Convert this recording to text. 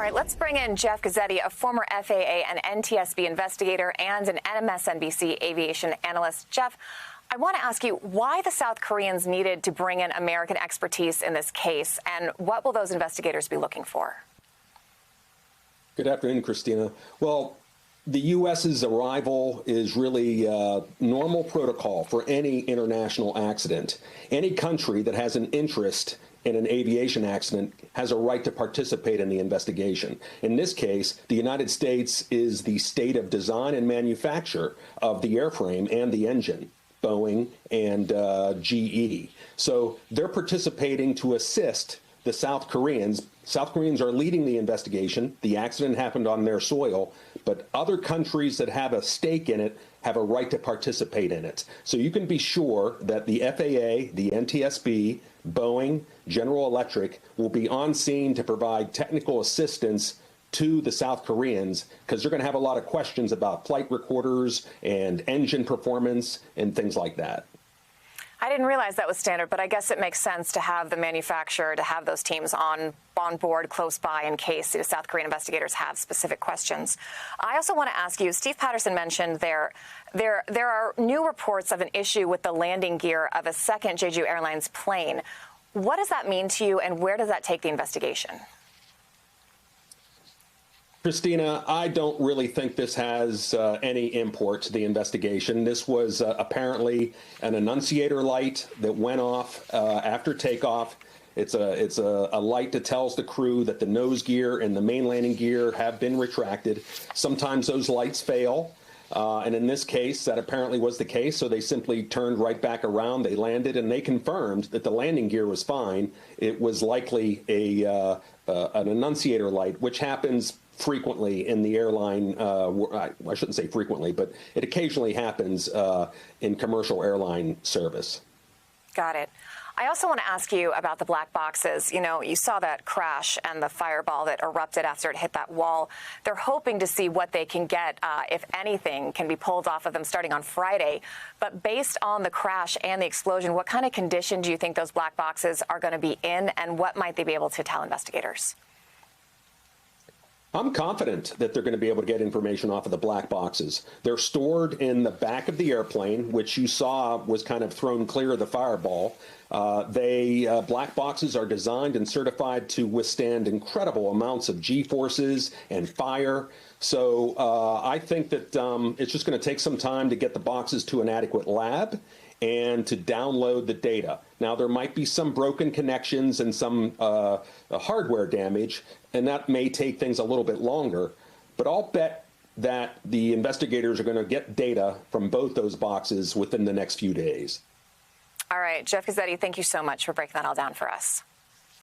All right, let's bring in Jeff Guzzetti, a former FAA and NTSB investigator and an MSNBC aviation analyst. Jeff, I want to ask you why the South Koreans needed to bring in American expertise in this case, and what will those investigators be looking for? Good afternoon, Christina. Well, the U.S.'s arrival is really normal protocol for any international accident. Any country that has an interest in an aviation accident has a right to participate in the investigation. In this case, the United States is the state of design and manufacture of the airframe and the engine. Boeing and GE. So they're participating to assist the South Koreans. South Koreans are leading the investigation. The accident happened on their soil, but other countries that have a stake in it have a right to participate in it. So you can be sure that the FAA, the NTSB, Boeing, General Electric will be on scene to provide technical assistance to the South Koreans, because they're going to have a lot of questions about flight recorders and engine performance and things like that. I didn't realize that was standard, but I guess it makes sense to have the manufacturer, to have those teams on board close by in case the South Korean investigators have specific questions. I also want to ask you, Steve Patterson mentioned there are new reports of an issue with the landing gear of a second Jeju Airlines plane. What does that mean to you, and where does that take the investigation? Christina, I don't really think this has any import to the investigation. This was apparently an annunciator light that went off after takeoff. It's a light that tells the crew that the nose gear and the main landing gear have been retracted. Sometimes those lights fail. And in this case, that apparently was the case. So they simply turned right back around. They landed, and they confirmed that the landing gear was fine. It was likely an annunciator light, which happens frequently in the airline. I shouldn't say frequently, but it occasionally happens in commercial airline service. Got it. I also want to ask you about the black boxes. You know, you saw that crash and the fireball that erupted after it hit that wall. They're hoping to see what they can get, if anything, can be pulled off of them starting on Friday. But based on the crash and the explosion, what kind of condition do you think those black boxes are going to be in, and what might they be able to tell investigators? I'm confident that they're going to be able to get information off of the black boxes. They're stored in the back of the airplane, which you saw was kind of thrown clear of the fireball. Black boxes are designed and certified to withstand incredible amounts of G-forces and fire. So I think that it's just going to take some time to get the boxes to an adequate lab and to download the data. Now, there might be some broken connections and some hardware damage, and that may take things a little bit longer. But I'll bet that the investigators are going to get data from both those boxes within the next few days. All right, Jeff Guzzetti, thank you so much for breaking that all down for us.